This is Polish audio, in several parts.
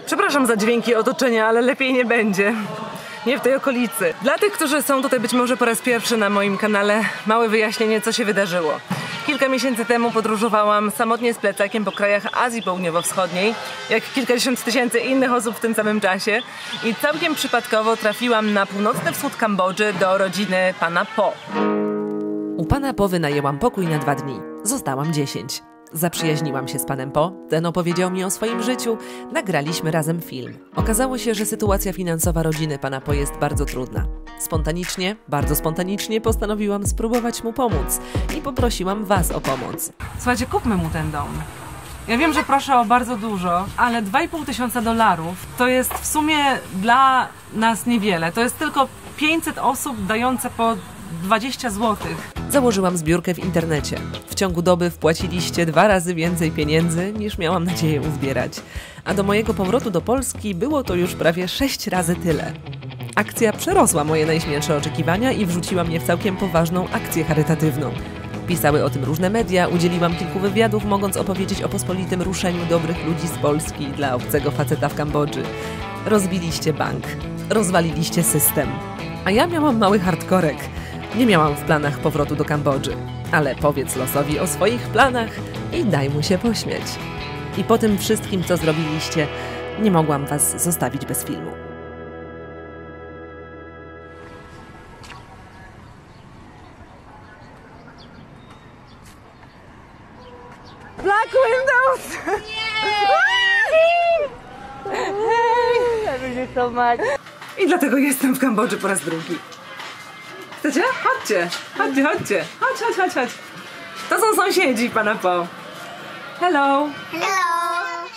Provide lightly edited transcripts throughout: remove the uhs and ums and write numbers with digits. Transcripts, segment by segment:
Przepraszam za dźwięki otoczenia, ale lepiej nie będzie. Nie w tej okolicy. Dla tych, którzy są tutaj być może po raz pierwszy na moim kanale, małe wyjaśnienie, co się wydarzyło. Kilka miesięcy temu podróżowałam samotnie z plecakiem po krajach Azji Południowo-Wschodniej, jak kilkadziesiąt tysięcy innych osób w tym samym czasie. I całkiem przypadkowo trafiłam na północny wschód Kambodży do rodziny pana Po. U pana Po wynajęłam pokój na 2 dni. Zostałam 10. Zaprzyjaźniłam się z panem Po, ten opowiedział mi o swoim życiu, nagraliśmy razem film. Okazało się, że sytuacja finansowa rodziny pana Po jest bardzo trudna. Spontanicznie, bardzo spontanicznie postanowiłam spróbować mu pomóc i poprosiłam was o pomoc. Słuchajcie, kupmy mu ten dom. Ja wiem, że proszę o bardzo dużo, ale $2500 to jest w sumie dla nas niewiele. To jest tylko 500 osób dające po 20 zł. Założyłam zbiórkę w internecie. W ciągu doby wpłaciliście 2 razy więcej pieniędzy, niż miałam nadzieję uzbierać. A do mojego powrotu do Polski było to już prawie 6 razy tyle. Akcja przerosła moje najśmielsze oczekiwania i wrzuciła mnie w całkiem poważną akcję charytatywną. Pisały o tym różne media, udzieliłam kilku wywiadów, mogąc opowiedzieć o pospolitym ruszeniu dobrych ludzi z Polski dla obcego faceta w Kambodży. Rozbiliście bank, rozwaliliście system. A ja miałam mały hardkorek. Nie miałam w planach powrotu do Kambodży, ale powiedz losowi o swoich planach i daj mu się pośmiać. I po tym wszystkim, co zrobiliście, nie mogłam was zostawić bez filmu. Black windows! So much. I dlatego jestem w Kambodży po raz drugi. Chcecie? Chodźcie, chodźcie, chodźcie. Chodź. To są sąsiedzi pana Po. Hello.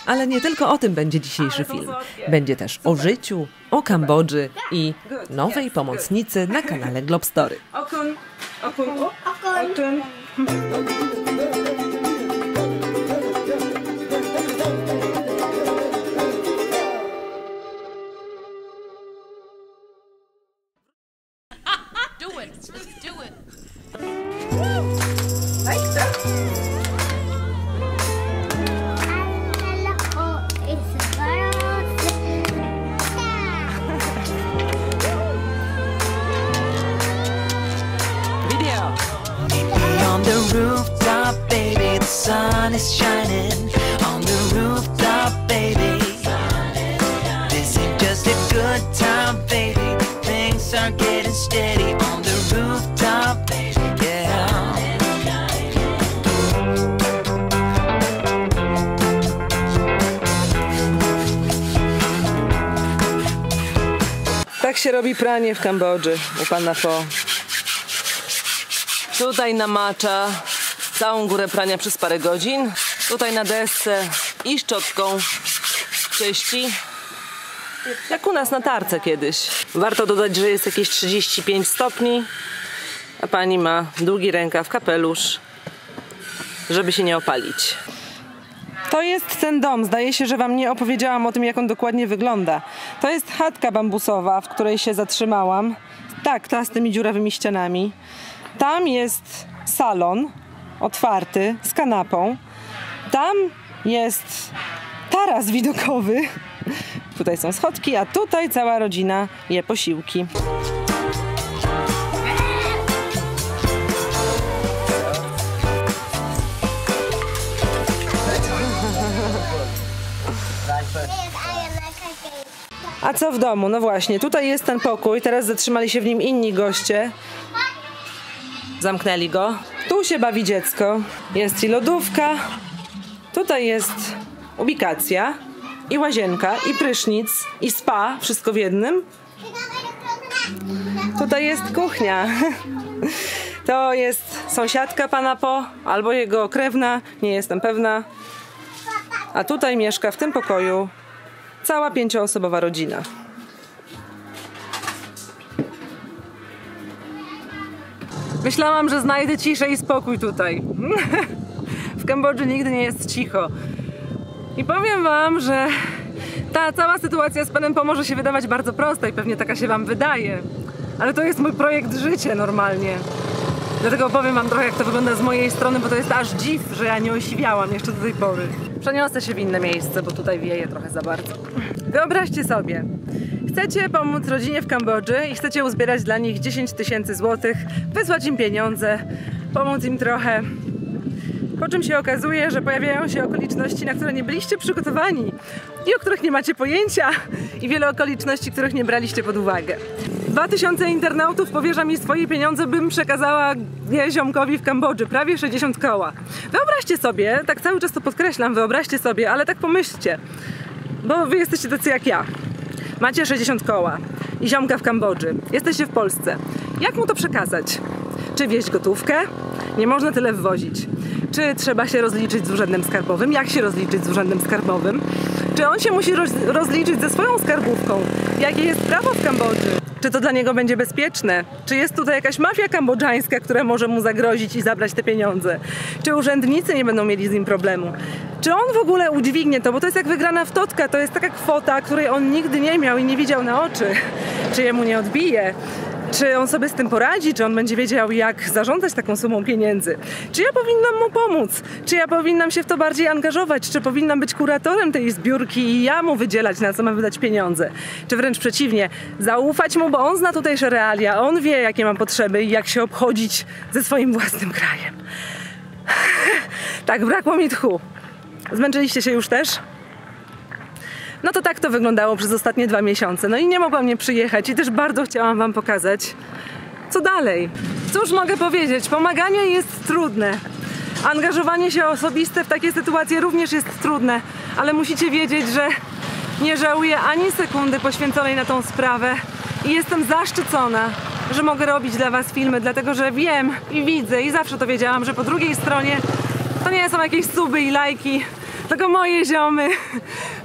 Ale nie tylko o tym będzie dzisiejszy film. Będzie też o życiu, o Kambodży i nowej pomocnicy na kanale Globstory. Okun. Do it. Like that. Video. On the rooftop, baby, the sun is shining. On the rooftop, baby, this ain't just a good time, baby. Things are getting steady on the rooftop, baby, yeah. Tak się robi pranie w Kambodży u pana Po. Tutaj namacza całą górę prania przez parę godzin. Tutaj na desce i szczotką czyści. Jak u nas na tarce kiedyś. Warto dodać, że jest jakieś 35 stopni, a pani ma długi rękaw, kapelusz, żeby się nie opalić. To jest ten dom. Zdaje się, że wam nie opowiedziałam o tym, jak on dokładnie wygląda. To jest chatka bambusowa, w której się zatrzymałam. Tak, ta z tymi dziurawymi ścianami. Tam jest salon otwarty z kanapą. Tam jest taras widokowy. Tutaj są schodki, a tutaj cała rodzina je posiłki. A co w domu? No właśnie, tutaj jest ten pokój, teraz zatrzymali się w nim inni goście. Zamknęli go. Tu się bawi dziecko. Jest i lodówka. Tutaj jest ubikacja. I łazienka, i prysznic, i spa. Wszystko w jednym. Tutaj jest kuchnia. To jest sąsiadka pana Po, albo jego krewna. Nie jestem pewna. A tutaj mieszka w tym pokoju cała 5-osobowa rodzina. Myślałam, że znajdę ciszę i spokój tutaj. W Kambodży nigdy nie jest cicho. I powiem wam, że ta cała sytuacja z panem Po może się wydawać bardzo prosta i pewnie taka się wam wydaje. Ale to jest mój projekt życia normalnie. Dlatego opowiem wam trochę, jak to wygląda z mojej strony, bo to jest aż dziw, że ja nie osiwiałam jeszcze do tej pory. Przeniosę się w inne miejsce, bo tutaj wieje trochę za bardzo. Wyobraźcie sobie, chcecie pomóc rodzinie w Kambodży i chcecie uzbierać dla nich 10 000 złotych, wysłać im pieniądze, pomóc im trochę. Po czym się okazuje, że pojawiają się okoliczności, na które nie byliście przygotowani i o których nie macie pojęcia, i wiele okoliczności, których nie braliście pod uwagę. 2000 internautów powierza mi swoje pieniądze, bym przekazała ziomkowi w Kambodży, prawie 60 koła. Wyobraźcie sobie, tak cały czas to podkreślam, wyobraźcie sobie, ale tak pomyślcie, bo wy jesteście tacy jak ja. Macie 60 koła i ziomka w Kambodży. Jesteście w Polsce. Jak mu to przekazać? Czy wieźć gotówkę? Nie można tyle wwozić. Czy trzeba się rozliczyć z urzędem skarbowym? Jak się rozliczyć z urzędem skarbowym? Czy on się musi rozliczyć ze swoją skarbówką? Jakie jest prawo w Kambodży? Czy to dla niego będzie bezpieczne? Czy jest tutaj jakaś mafia kambodżańska, która może mu zagrozić i zabrać te pieniądze? Czy urzędnicy nie będą mieli z nim problemu? Czy on w ogóle udźwignie to? Bo to jest jak wygrana w totka. To jest taka kwota, której on nigdy nie miał i nie widział na oczy. Czy jemu nie odbije? Czy on sobie z tym poradzi? Czy on będzie wiedział, jak zarządzać taką sumą pieniędzy? Czy ja powinnam mu pomóc? Czy ja powinnam się w to bardziej angażować? Czy powinnam być kuratorem tej zbiórki i ja mu wydzielać, na co ma wydać pieniądze? Czy wręcz przeciwnie, zaufać mu, bo on zna tutejsze realia, on wie, jakie ma potrzeby i jak się obchodzić ze swoim własnym krajem. Tak, brakło mi tchu. Zmęczyliście się już też? No to tak to wyglądało przez ostatnie 2 miesiące. No i nie mogłam nie przyjechać i też bardzo chciałam wam pokazać, co dalej. Cóż mogę powiedzieć? Pomaganie jest trudne. Angażowanie się osobiste w takie sytuacje również jest trudne, ale musicie wiedzieć, że nie żałuję ani sekundy poświęconej na tą sprawę i jestem zaszczycona, że mogę robić dla was filmy, dlatego że wiem i widzę i zawsze to wiedziałam, że po drugiej stronie to nie są jakieś suby i lajki, tylko moje ziomy,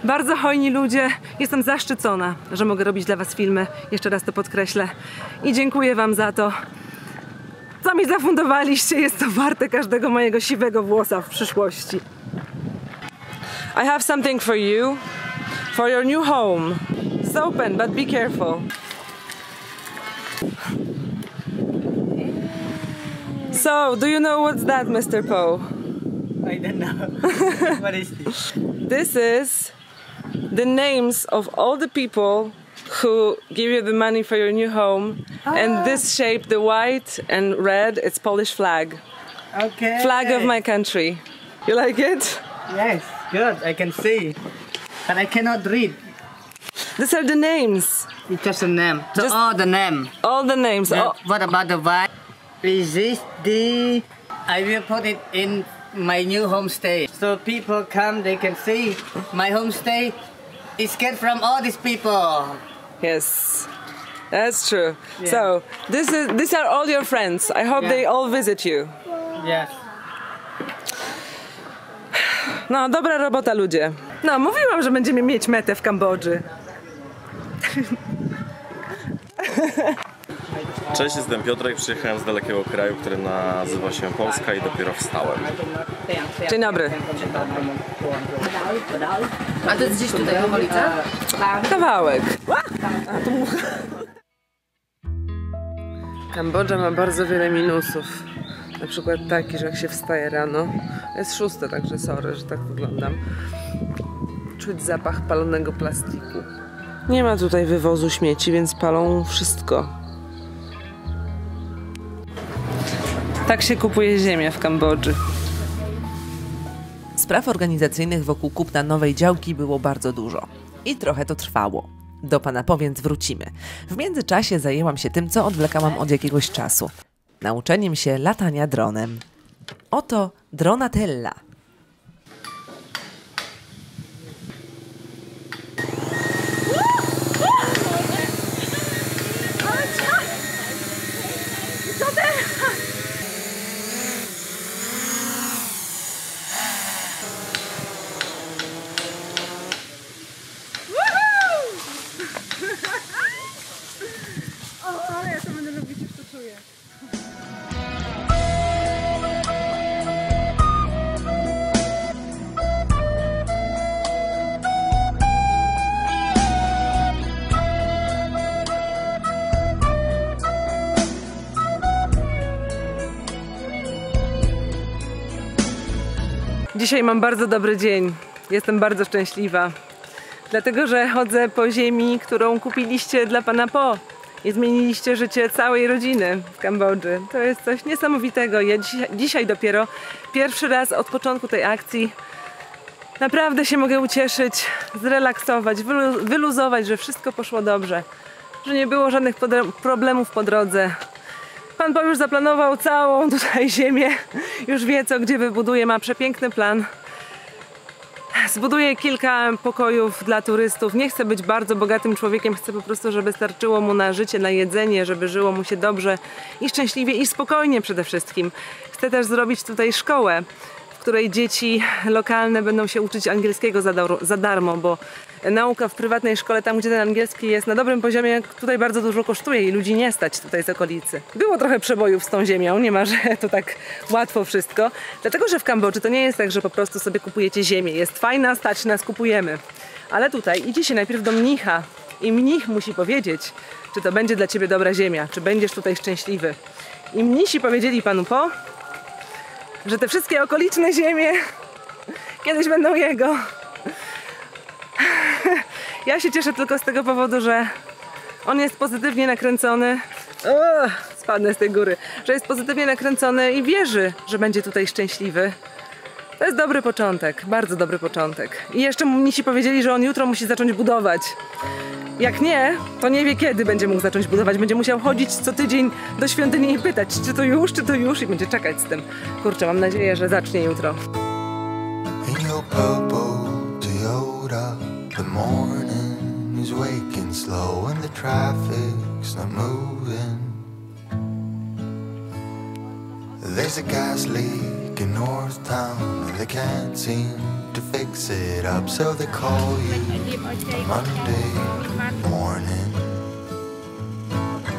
bardzo hojni ludzie. Jestem zaszczycona, że mogę robić dla was filmy. Jeszcze raz to podkreślę. I dziękuję wam za to. Co mi zafundowaliście, jest to warte każdego mojego siwego włosa w przyszłości. I have something for you. For your new home. It's open, but be careful. So, do you know what's that, Mr. Poe? I don't know. What is this? This is the names of all the people who give you the money for your new home. And this shape, the white and red, it's Polish flag. Okay. Flag of my country. You like it? Yes, good. I can see. But I cannot read. These are the names. It's just a name. So Just- all the name. All the names. Yeah. Oh, What about the white? Is this the... I will put it in my new homestay. So people come, they can see my homestay is get from all these people. yes. That's true. Yeah. So, these are all your friends. I hope Yeah. they all visit you. Yes. No, dobra robota, ludzie. No, mówiłam, że będziemy mieć metę w Kambodży. Cześć, jestem Piotrek, przyjechałem z dalekiego kraju, który nazywa się Polska i dopiero wstałem. Dzień dobry. A to jest gdzieś tutaj w okolicach? Kawałek. A, tu mucha. Kambodża ma bardzo wiele minusów. Na przykład taki, że jak się wstaje rano, jest 6, także sorry, że tak wyglądam, czuć zapach palonego plastiku. Nie ma tutaj wywozu śmieci, więc palą wszystko. Tak się kupuje ziemię w Kambodży. Spraw organizacyjnych wokół kupna nowej działki było bardzo dużo. I trochę to trwało. Do pana Powięc wrócimy. W międzyczasie zajęłam się tym, co odwlekałam od jakiegoś czasu. Nauczeniem się latania dronem. Oto Dronatella. Dzisiaj mam bardzo dobry dzień. Jestem bardzo szczęśliwa. Dlatego, że chodzę po ziemi, którą kupiliście dla pana Po. I zmieniliście życie całej rodziny w Kambodży. To jest coś niesamowitego. Ja dzisiaj dopiero pierwszy raz od początku tej akcji naprawdę się mogę ucieszyć, zrelaksować, wyluzować, że wszystko poszło dobrze. Że nie było żadnych problemów po drodze. Pan Po już zaplanował całą tutaj ziemię. Już wie, co gdzie wybuduje. Ma przepiękny plan. Zbuduję kilka pokojów dla turystów. Nie chcę być bardzo bogatym człowiekiem. Chcę po prostu, żeby starczyło mu na życie, na jedzenie, żeby żyło mu się dobrze i szczęśliwie i spokojnie przede wszystkim. Chcę też zrobić tutaj szkołę, w której dzieci lokalne będą się uczyć angielskiego za darmo, bo nauka w prywatnej szkole, tam gdzie ten angielski jest na dobrym poziomie, tutaj bardzo dużo kosztuje i ludzi nie stać tutaj z okolicy. Było trochę przebojów z tą ziemią, nie ma, że to tak łatwo wszystko. Dlatego, że w Kambodży to nie jest tak, że po prostu sobie kupujecie ziemię. Jest fajna, stać nas, kupujemy. Ale tutaj idzie się najpierw do mnicha i mnich musi powiedzieć, czy to będzie dla ciebie dobra ziemia, czy będziesz tutaj szczęśliwy. I mnisi powiedzieli panu Po, że te wszystkie okoliczne ziemie kiedyś będą jego. Ja się cieszę tylko z tego powodu, że on jest pozytywnie nakręcony. Spadnę z tej góry. Że jest pozytywnie nakręcony i wierzy, że będzie tutaj szczęśliwy. To jest dobry początek, bardzo dobry początek. I jeszcze mnisi powiedzieli, że on jutro musi zacząć budować. Jak nie, to nie wie, kiedy będzie mógł zacząć budować. Będzie musiał chodzić co tydzień do świątyni i pytać, czy to już, i będzie czekać z tym. Kurczę, mam nadzieję, że zacznie jutro. In your purple Toyota, the morning is waking slow and the traffic's not moving. There's a gas leak in North Town and they can't seem to fix it up, so they call you Monday morning.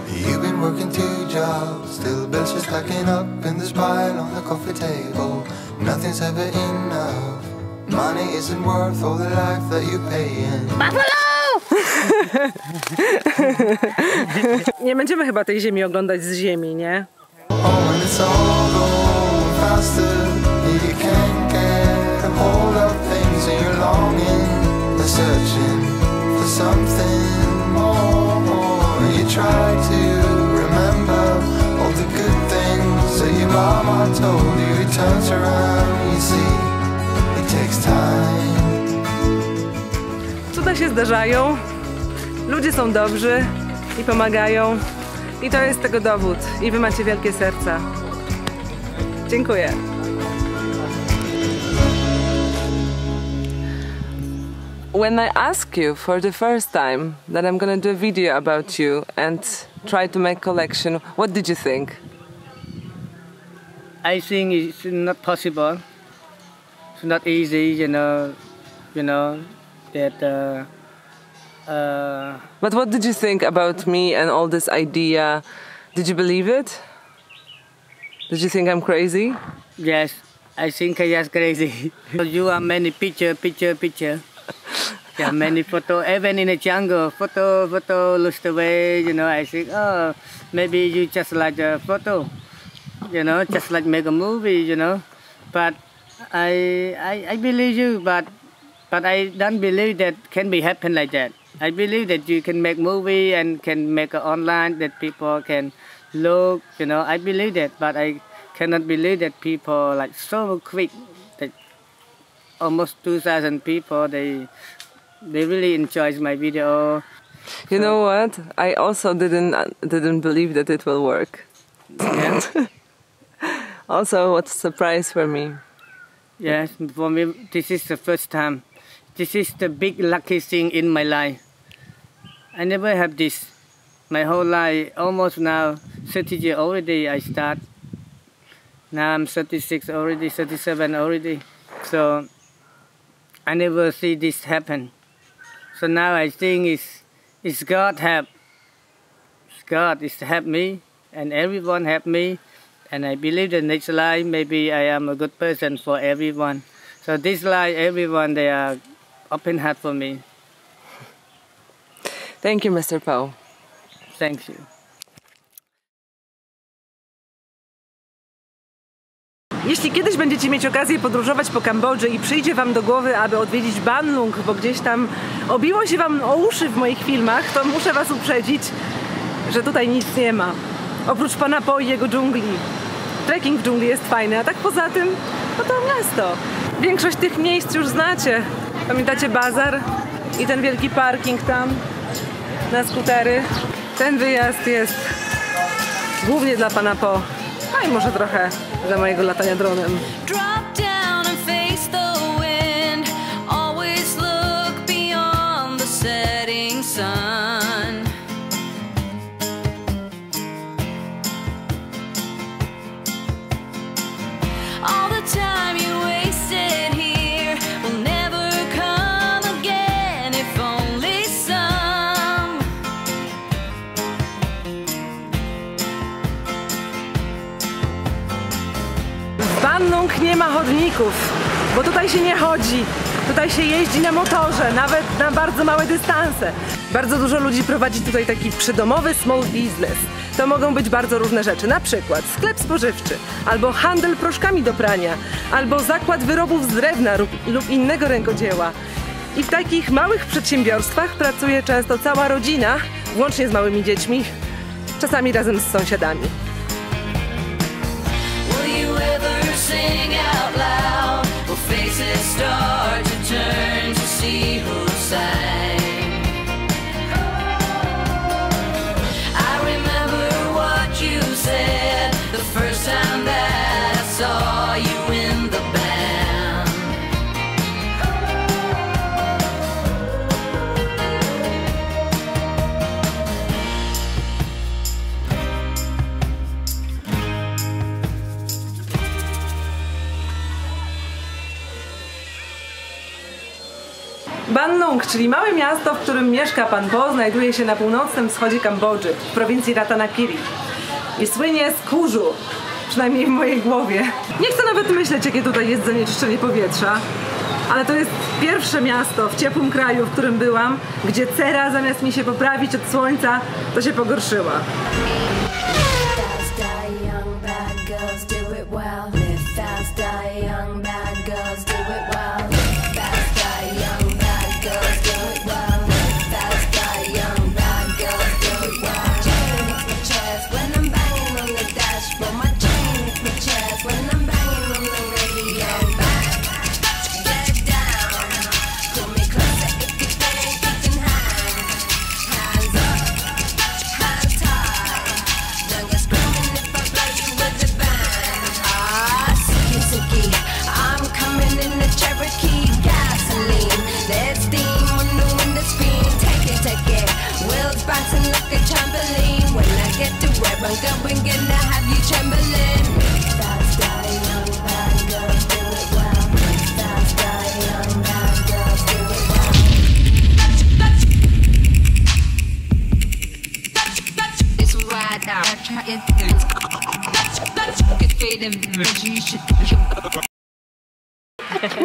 You've been working 2 jobs, still bills are stacking up in this pile on the coffee table. Nothing's ever enough. Money isn't worth all the life that you're paying. Nie będziemy chyba tej ziemi oglądać z ziemi, nie? Oh, and it's all going faster. You can't get a hold of things and you're longing, you're searching for something more. You try to remember all the good things that your mama told you. It turns around, you see, it takes time. Cuda się zdarzają, ludzie są dobrzy i pomagają. I to jest tego dowód. I wy macie wielkie serca. Dziękuję. When I asked you for the first time that I'm gonna do a video about you and try to make collection, what did you think? I think it's not possible. It's not easy, you know that. But what did you think about me and all this idea? Did you believe it? Did you think I'm crazy? Yes, I think I just crazy. You are many picture. Yeah, many photo. Even in the jungle, photo looks the way. I think, oh, maybe you just like a photo. Just like make a movie. But I believe you, but I don't believe that can be happen like that. I believe that you can make movie and can make it online that people can look. I believe that, but I cannot believe that people like so quick. That almost 2,000 people they really enjoys my video. You know what? I also didn't believe that it will work. Yeah. Also, what's a surprise for me? Yes, for me this is the first time. This is the big lucky thing in my life. I never have this. My whole life, almost now 30 years already I start. Now I'm 36 already, 37 already. So I never see this happen. So now I think it's God help. God is help me and everyone help me. And I believe the next life maybe I am a good person for everyone. So this life, everyone, they are open heart for me. Thank you, Mr. Po. Thank you. Jeśli kiedyś będziecie mieć okazję podróżować po Kambodży i przyjdzie wam do głowy, aby odwiedzić Banlung, bo gdzieś tam obiło się wam o uszy w moich filmach, to muszę was uprzedzić, że tutaj nic nie ma. Oprócz Phana Po i jego dżungli. Trekking w dżungli jest fajny, a tak poza tym, no to miasto. Większość tych miejsc już znacie. Pamiętacie bazar i ten wielki parking tam na skutery? Ten wyjazd jest głównie dla Phana Po, a i może trochę dla mojego latania dronem. Drop down and face the wind. Always look beyond the setting sun. All the time you wasted here will never come again, if only some. W Banlung nie ma chodników, bo tutaj się nie chodzi. Tutaj się jeździ na motorze, nawet na bardzo małe dystanse. Bardzo dużo ludzi prowadzi tutaj taki przydomowy small business. To mogą być bardzo różne rzeczy, na przykład sklep spożywczy, albo handel proszkami do prania, albo zakład wyrobów z drewna lub innego rękodzieła. I w takich małych przedsiębiorstwach pracuje często cała rodzina, włącznie z małymi dziećmi, czasami razem z sąsiadami. Will you ever sing out loud? Will faces start to turn to see who sang? I remember what you said the first time that I saw you in the band. Banlung, czyli małe miasto, w którym mieszka Pan Po, znajduje się na północnym wschodzie Kambodży, w prowincji Ratanakiri. I słynie z kurzu, przynajmniej w mojej głowie. Nie chcę nawet myśleć, jakie tutaj jest zanieczyszczenie powietrza, ale to jest pierwsze miasto w ciepłym kraju, w którym byłam, gdzie cera zamiast mi się poprawić od słońca, to się pogorszyła. Fast, die young, bad girls do it well. Live fast, die young, bad girls do it well. Live fast, die young, bad girls do it well. Live fast, die young, bad girls do it well. Chain hits my chest when I'm banging on the dashboard. My chain hits my chest when I'm banging on the radio. Get down, pull me closer if you think you can hang. Hands up, hands high. Don't get screaming if I blow you with the band. Ah, Suki Suki, I'm coming in the Cherokee gasoline. There's steam on the window screen. Take it. Wheels bouncing like a trampoline. When I get to where I'm going, gonna have you trembling. Fast, die young, bad girls do it well. Fast, die young, bad girls do it well. It's right now.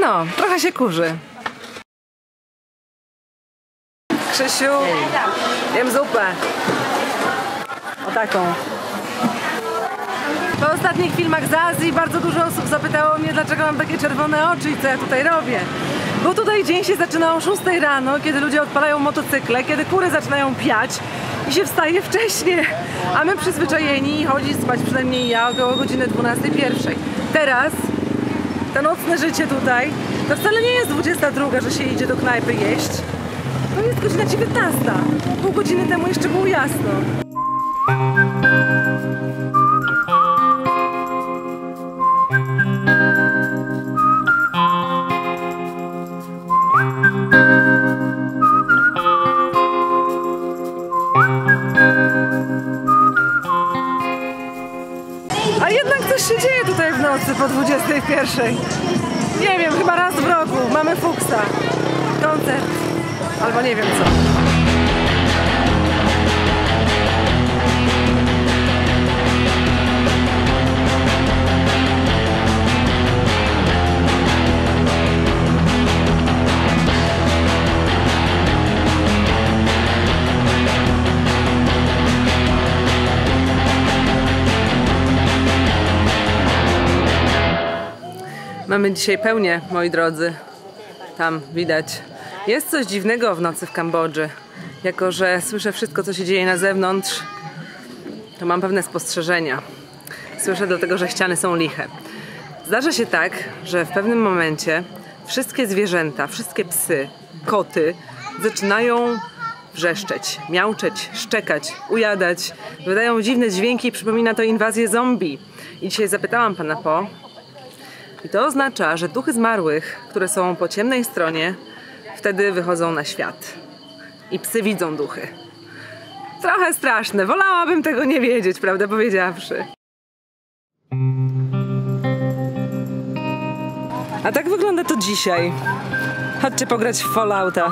No, trochę się kurzy. Krzysiu, jem zupę. O taką. Po ostatnich filmach z Azji bardzo dużo osób zapytało mnie, dlaczego mam takie czerwone oczy i co ja tutaj robię. Bo tutaj dzień się zaczyna o 6 rano, kiedy ludzie odpalają motocykle, kiedy kury zaczynają piać i się wstaje wcześnie. A my przyzwyczajeni chodzić spać, przynajmniej ja, około godziny 12:01. Teraz to nocne życie tutaj, to wcale nie jest 22, że się idzie do knajpy jeść. To jest godzina 19. Pół godziny temu jeszcze było jasno. A jednak coś się dzieje tutaj w nocy po 21. Nie wiem, chyba raz w roku mamy Fuksa. Koncert. Albo nie wiem co. Mamy dzisiaj pełnię, moi drodzy. Tam widać. Jest coś dziwnego w nocy w Kambodży. Jako że słyszę wszystko, co się dzieje na zewnątrz, to mam pewne spostrzeżenia. Słyszę dlatego, że ściany są liche. Zdarza się tak, że w pewnym momencie wszystkie zwierzęta, wszystkie psy, koty zaczynają wrzeszczeć, miauczeć, szczekać, ujadać. Wydają dziwne dźwięki i przypomina to inwazję zombie. I dzisiaj zapytałam pana Po. I to oznacza, że duchy zmarłych, które są po ciemnej stronie, wtedy wychodzą na świat. I psy widzą duchy. Trochę straszne. Wolałabym tego nie wiedzieć, prawdę powiedziawszy. A tak wygląda to dzisiaj. Chodźcie pograć w Fallouta.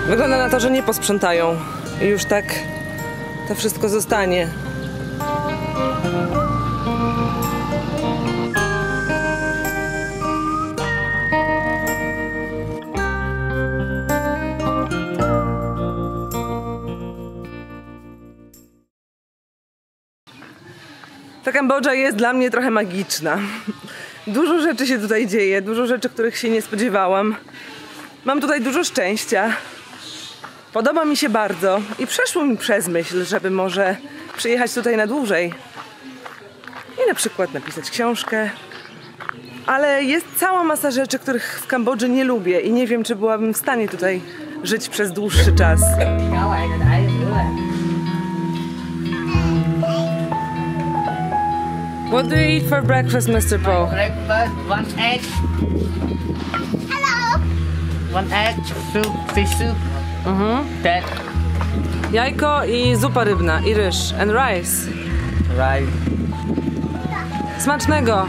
Wygląda na to, że nie posprzątają i już tak to wszystko zostanie. Ta Kambodża jest dla mnie trochę magiczna. Dużo rzeczy się tutaj dzieje, dużo rzeczy, których się nie spodziewałam. Mam tutaj dużo szczęścia. Podoba mi się bardzo i przeszło mi przez myśl, żeby może przyjechać tutaj na dłużej i na przykład napisać książkę. Ale jest cała masa rzeczy, których w Kambodży nie lubię i nie wiem, czy byłabym w stanie tutaj żyć przez dłuższy czas. What do you eat for breakfast, Mr. Po? Breakfast, 1 egg. Hello. 1 egg, soup, fish soup. That. Jajko i zupa rybna, i ryż, and rice. Right. Smacznego!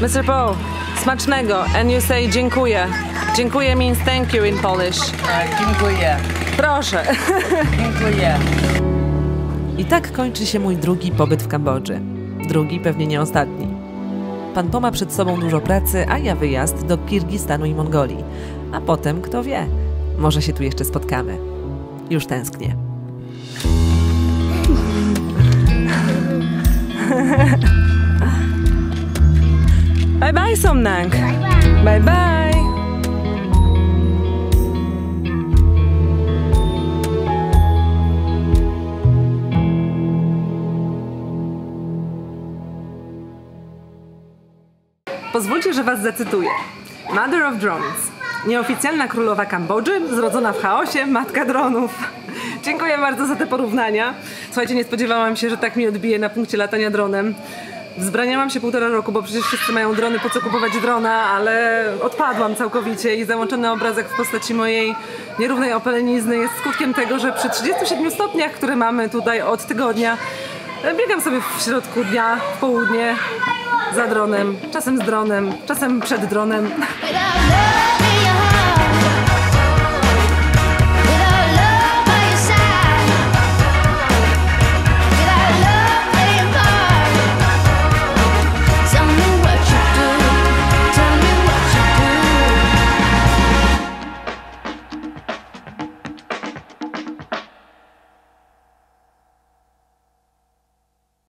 Mr. Po, smacznego. And you say dziękuję. Dziękuję means thank you in Polish. Dziękuję. Proszę. Dziękuję. I tak kończy się mój drugi pobyt w Kambodży. Drugi, pewnie nie ostatni. Pan Po ma przed sobą dużo pracy, a ja wyjazd do Kirgistanu i Mongolii. A potem, kto wie, może się tu jeszcze spotkamy. Już tęsknię. Bye bye, Somnang. Bye bye. Pozwólcie, że was zacytuję. Mother of Drones. Nieoficjalna królowa Kambodży, zrodzona w chaosie, matka dronów. Dziękuję bardzo za te porównania. Słuchajcie, nie spodziewałam się, że tak mi odbije na punkcie latania dronem. Wzbraniałam się 1,5 roku, bo przecież wszyscy mają drony, po co kupować drona, ale odpadłam całkowicie i załączony obrazek w postaci mojej nierównej opalenizny jest skutkiem tego, że przy 37 stopniach, które mamy tutaj od tygodnia, biegam sobie w środku dnia, w południe, za dronem, czasem z dronem, czasem przed dronem.